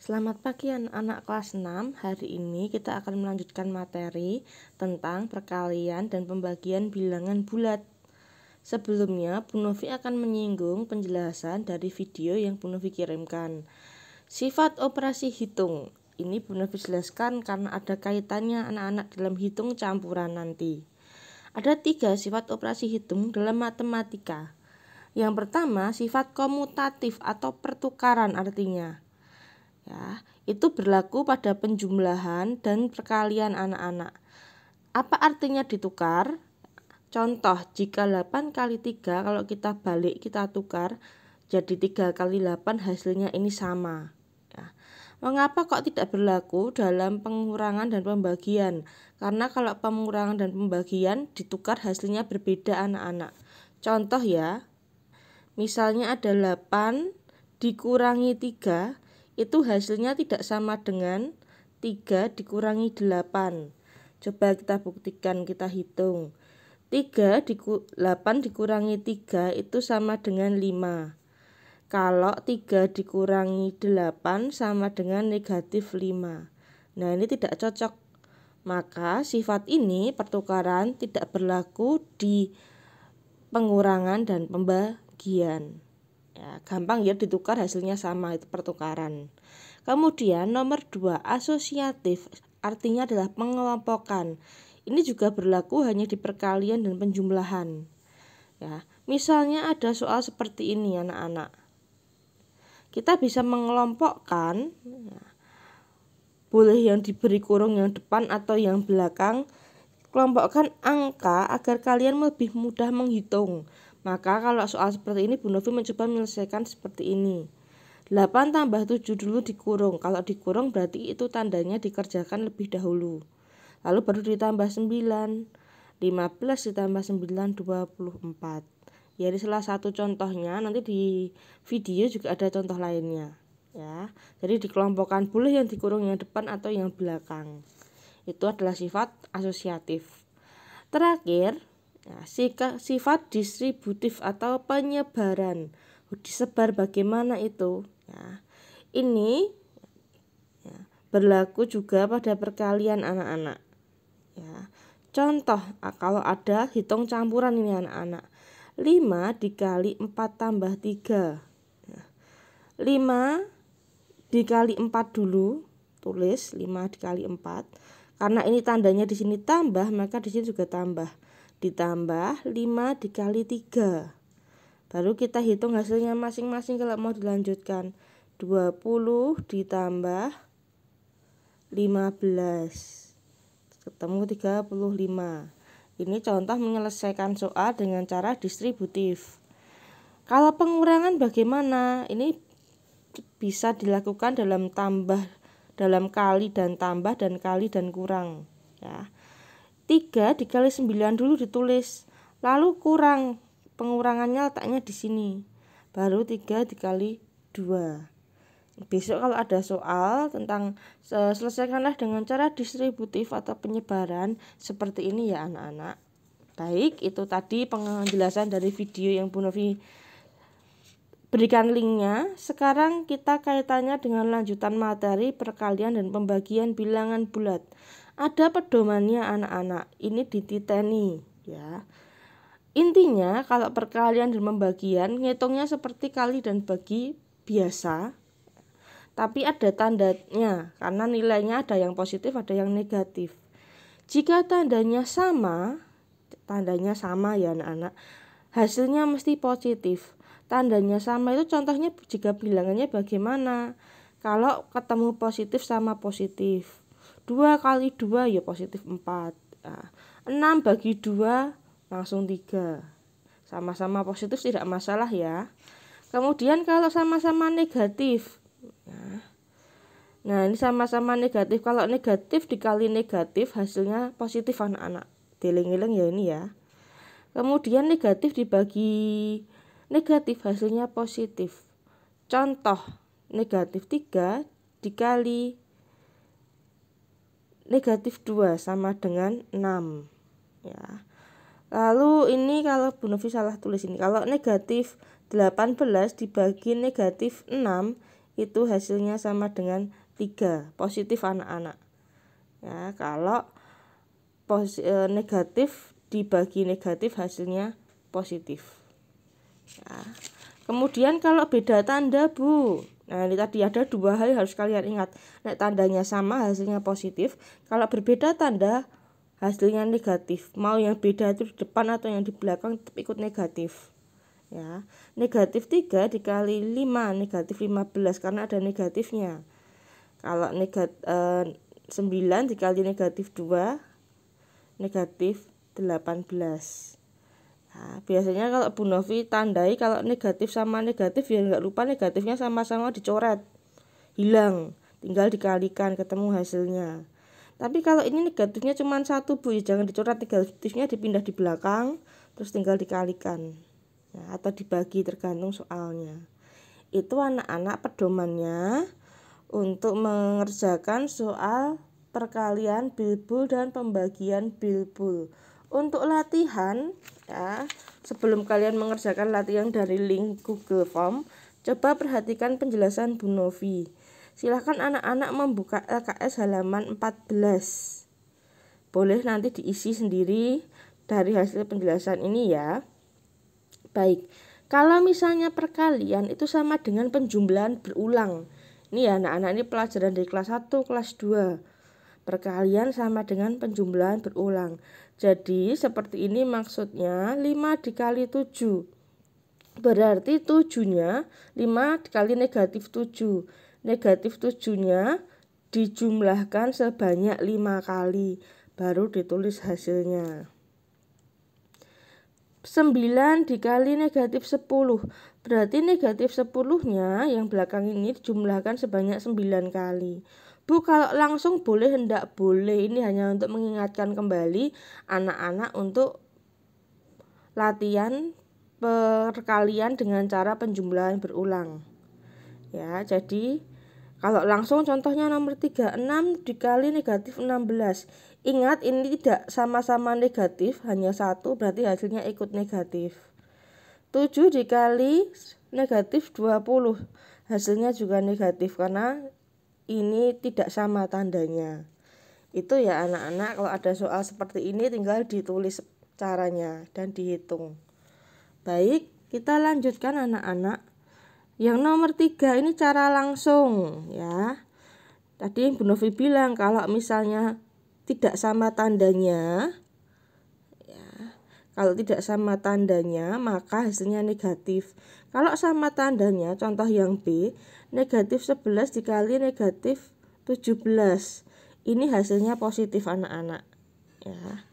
Selamat pagi anak-anak kelas 6. Hari ini kita akan melanjutkan materi tentang perkalian dan pembagian bilangan bulat. Sebelumnya, Bu Novi akan menyinggung penjelasan dari video yang Bu Novi kirimkan. Sifat operasi hitung. Ini Bu Novi jelaskan karena ada kaitannya anak-anak dalam hitung campuran nanti. Ada 3 sifat operasi hitung dalam matematika. Yang pertama, sifat komutatif atau pertukaran artinya. Ya, itu berlaku pada penjumlahan dan perkalian anak-anak. Apa artinya ditukar? Contoh, jika 8 kali 3 kalau kita balik kita tukar jadi 3 kali 8 hasilnya ini sama. Ya. Mengapa kok tidak berlaku dalam pengurangan dan pembagian? Karena kalau pengurangan dan pembagian ditukar hasilnya berbeda anak-anak. Contoh ya, misalnya ada 8 dikurangi 3, itu hasilnya tidak sama dengan 3 dikurangi 8. Coba kita buktikan, kita hitung. 8 dikurangi 3 itu sama dengan 5. Kalau 3 dikurangi 8 sama dengan negatif 5. Nah, ini tidak cocok. Maka sifat ini pertukaran tidak berlaku di pengurangan dan pembagian. Ya, gampang ya, ditukar hasilnya sama, itu pertukaran. Kemudian nomor 2, asosiatif, artinya adalah pengelompokan. Ini juga berlaku hanya di perkalian dan penjumlahan. Ya, misalnya ada soal seperti ini anak-anak. Kita bisa mengelompokkan, ya, boleh yang diberi kurung yang depan atau yang belakang. Kelompokkan angka agar kalian lebih mudah menghitung. Maka kalau soal seperti ini Bu Novi mencoba menyelesaikan seperti ini. 8 tambah 7 dulu dikurung. Kalau dikurung berarti itu tandanya dikerjakan lebih dahulu. Lalu baru ditambah 9. 15 ditambah 9 24. Ya, ini salah satu contohnya. Nanti di video juga ada contoh lainnya. Ya, jadi dikelompokkan boleh yang dikurung yang depan atau yang belakang. Itu adalah sifat asosiatif. Terakhir, ya, sifat distributif atau penyebaran. Disebar bagaimana itu? Ya, ini ya, berlaku juga pada perkalian anak-anak. Ya, contoh, kalau ada hitung campuran ini anak-anak. 5 dikali 4 tambah 3. Ya, 5 dikali 4 dulu. Tulis 5 dikali 4. Karena ini tandanya di sini tambah, maka di sini juga tambah. Ditambah 5 dikali 3. Baru kita hitung hasilnya masing-masing kalau mau dilanjutkan. 20 ditambah 15. Ketemu 35. Ini contoh menyelesaikan soal dengan cara distributif. Kalau pengurangan bagaimana? Ini bisa dilakukan dalam kali dan tambah dan kali dan kurang, ya. 3 dikali 9 dulu ditulis, lalu kurang, pengurangannya letaknya di sini, baru 3 dikali 2. Besok kalau ada soal tentang selesaikanlah dengan cara distributif atau penyebaran seperti ini ya anak-anak. Baik, itu tadi penjelasan dari video yang Bu Novi berikan linknya. Sekarang kita kaitannya dengan lanjutan materi perkalian dan pembagian bilangan bulat. Ada pedomannya anak-anak. Ini dititeni ya. Intinya kalau perkalian dan pembagian ngitungnya seperti kali dan bagi biasa. Tapi ada tandanya karena nilainya ada yang positif, ada yang negatif. Jika tandanya sama ya anak-anak, hasilnya mesti positif. Tandanya sama itu contohnya jika bilangannya bagaimana? Kalau ketemu positif sama positif, 2 kali 2 ya positif 4. Nah, 6 bagi 2 langsung 3. Sama-sama positif tidak masalah ya. Kemudian kalau sama-sama negatif, nah ini sama-sama negatif. Kalau negatif dikali negatif hasilnya positif anak-anak. Dieling-eling ya ini ya. Kemudian negatif dibagi negatif hasilnya positif. Contoh, negatif 3 dikali negatif 2 sama dengan 6. Ya. Lalu ini kalau Bu Novi salah tulis ini. Kalau negatif 18 dibagi negatif 6 itu hasilnya sama dengan 3, positif anak-anak. Ya, kalau negatif dibagi negatif hasilnya positif. Ya. Kemudian kalau beda tanda, Bu. Nah, ini tadi ada 2 hal yang harus kalian ingat. Nek tandanya sama hasilnya positif, kalau berbeda tanda hasilnya negatif. Mau yang beda itu di depan atau yang di belakang tetap ikut negatif. Ya, negatif 3 dikali 5, negatif 15 karena ada negatifnya. Kalau 9 dikali negatif 2, negatif 18. Nah, biasanya kalau Bu Novi tandai kalau negatif sama negatif ya nggak lupa negatifnya sama-sama dicoret, hilang, tinggal dikalikan ketemu hasilnya. Tapi kalau ini negatifnya cuma 1, Bu, ya jangan dicoret, negatifnya dipindah di belakang terus tinggal dikalikan. Ya, atau dibagi tergantung soalnya. Itu anak-anak pedomannya untuk mengerjakan soal perkalian bilbul dan pembagian bilbul. Untuk latihan, ya, sebelum kalian mengerjakan latihan dari link Google Form, coba perhatikan penjelasan Bu Novi. Silahkan anak-anak membuka LKS halaman 14. Boleh nanti diisi sendiri dari hasil penjelasan ini ya. Baik, kalau misalnya perkalian itu sama dengan penjumlahan berulang. Ini ya anak-anak, ini pelajaran dari kelas 1, kelas 2. Perkalian sama dengan penjumlahan berulang. Jadi seperti ini maksudnya 5 dikali 7. Berarti 7-nya 5 dikali negatif 7. Negatif 7-nya dijumlahkan sebanyak 5 kali. Baru ditulis hasilnya. 9 dikali negatif 10. Berarti negatif 10-nya yang belakang ini dijumlahkan sebanyak 9 kali. Bu, kalau langsung boleh hendak boleh. Ini hanya untuk mengingatkan kembali anak-anak untuk latihan perkalian dengan cara penjumlahan berulang. Ya, jadi kalau langsung contohnya nomor 3, 6 dikali negatif 16. Ingat ini tidak sama-sama negatif, hanya 1 berarti hasilnya ikut negatif. 7 dikali negatif 20. Hasilnya juga negatif karena ini tidak sama tandanya. Itu ya anak-anak, kalau ada soal seperti ini tinggal ditulis caranya dan dihitung. Baik, kita lanjutkan anak-anak. Yang nomor 3 ini cara langsung ya. Tadi Bu Novi bilang kalau misalnya tidak sama tandanya ya, kalau tidak sama tandanya maka hasilnya negatif. Kalau sama tandanya, contoh yang B, negatif 11 dikali negatif 17. Ini hasilnya positif anak-anak ya.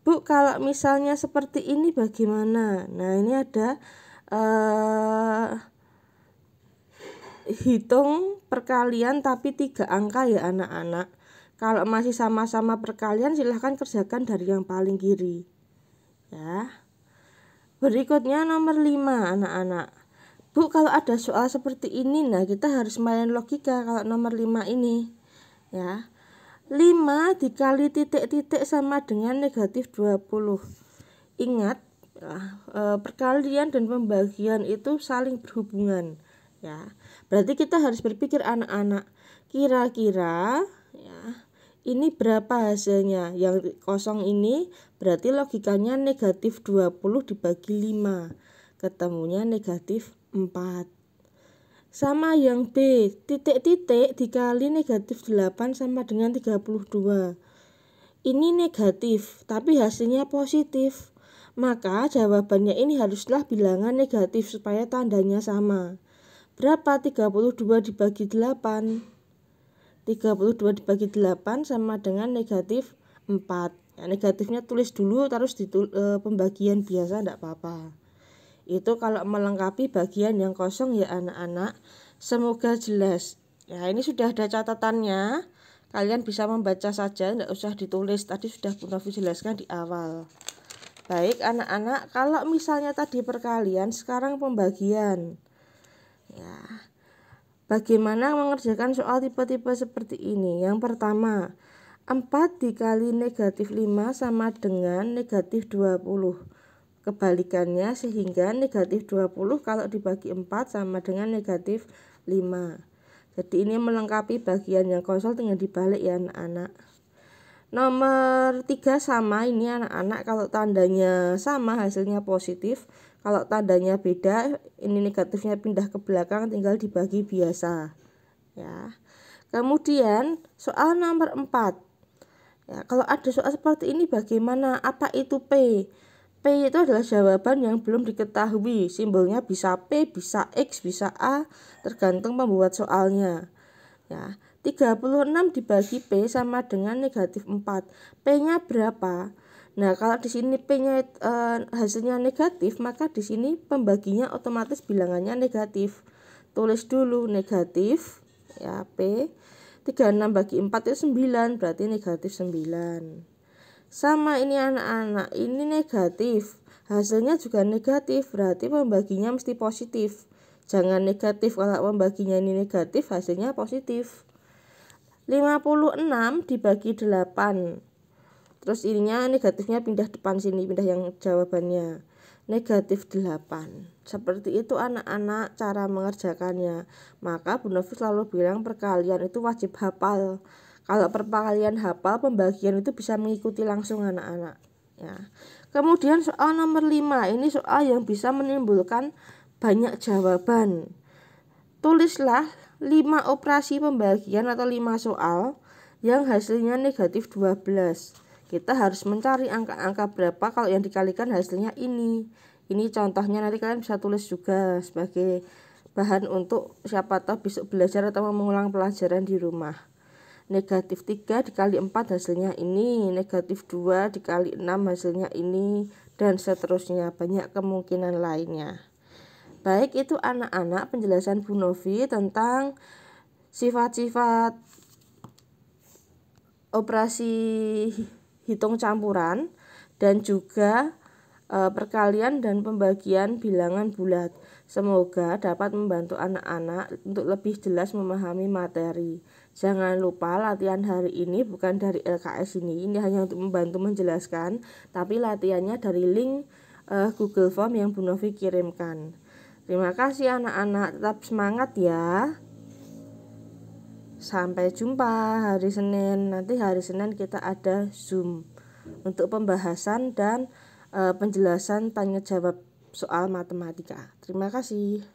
Bu, kalau misalnya seperti ini bagaimana? Nah, ini ada hitung perkalian tapi 3 angka ya anak-anak. Kalau masih sama-sama perkalian silahkan kerjakan dari yang paling kiri ya. Berikutnya nomor 5 anak-anak. Bu, kalau ada soal seperti ini, nah kita harus main logika kalau nomor 5 ini ya. 5 dikali titik-titik sama dengan negatif 20. Ingat, perkalian dan pembagian itu saling berhubungan ya. Berarti kita harus berpikir anak-anak, kira-kira ya, ini berapa hasilnya? Yang kosong ini berarti logikanya negatif 20 dibagi 5. Ketemunya negatif 4. Sama yang B, titik-titik dikali negatif 8 sama dengan 32. Ini negatif, tapi hasilnya positif. Maka jawabannya ini haruslah bilangan negatif supaya tandanya sama. Berapa 32 dibagi 8? 32 dibagi 8 sama dengan negatif 4. Ya, negatifnya tulis dulu, terus pembagian biasa tidak apa-apa. Itu kalau melengkapi bagian yang kosong ya anak-anak. Semoga jelas. Ya, ini sudah ada catatannya. Kalian bisa membaca saja, tidak usah ditulis. Tadi sudah Bu Novi jelaskan di awal. Baik anak-anak, kalau misalnya tadi perkalian, sekarang pembagian. Ya, bagaimana mengerjakan soal tipe-tipe seperti ini? Yang pertama, 4 dikali negatif 5 sama dengan negatif 20. Kebalikannya, sehingga negatif 20 kalau dibagi 4 sama dengan negatif 5. Jadi ini melengkapi bagian yang kosong dengan dibalik ya anak-anak. Nomor 3 sama ini anak-anak, kalau tandanya sama hasilnya positif, kalau tandanya beda ini negatifnya pindah ke belakang tinggal dibagi biasa ya. Kemudian soal nomor 4 ya, kalau ada soal seperti ini bagaimana, apa itu P? P itu adalah jawaban yang belum diketahui, simbolnya bisa P, bisa X, bisa A, tergantung pembuat soalnya ya. 36 dibagi P sama dengan negatif 4. P-nya berapa? Nah, kalau di sini P-nya hasilnya negatif, maka di sini pembaginya otomatis bilangannya negatif. Tulis dulu negatif ya P. 36 bagi 4 itu 9, berarti negatif 9. Sama ini anak-anak, ini negatif, hasilnya juga negatif, berarti pembaginya mesti positif. Jangan negatif, kalau pembaginya ini negatif hasilnya positif. 56 dibagi 8. Terus ininya negatifnya pindah depan sini, pindah yang jawabannya. Negatif 8. Seperti itu anak-anak cara mengerjakannya. Maka Bu Novi selalu bilang perkalian itu wajib hafal. Kalau perkalian hafal, pembagian itu bisa mengikuti langsung anak-anak ya. Kemudian soal nomor 5, ini soal yang bisa menimbulkan banyak jawaban. Tulislah 5 operasi pembagian atau 5 soal yang hasilnya negatif 12. Kita harus mencari angka-angka berapa kalau yang dikalikan hasilnya ini. Ini contohnya, nanti kalian bisa tulis juga sebagai bahan untuk siapa tahu besok belajar atau mengulang pelajaran di rumah. Negatif 3 dikali 4 hasilnya ini, negatif 2 dikali 6 hasilnya ini, dan seterusnya, banyak kemungkinan lainnya. Baik, itu anak-anak penjelasan Bu Novi tentang sifat-sifat operasi hitung campuran dan juga perkalian dan pembagian bilangan bulat. Semoga dapat membantu anak-anak untuk lebih jelas memahami materi. Jangan lupa latihan hari ini bukan dari LKS ini hanya untuk membantu menjelaskan, tapi latihannya dari link Google Form yang Bu Novi kirimkan. Terima kasih anak-anak, tetap semangat ya. Sampai jumpa hari Senin. Nanti hari Senin kita ada Zoom untuk pembahasan dan penjelasan tanya jawab soal matematika. Terima kasih.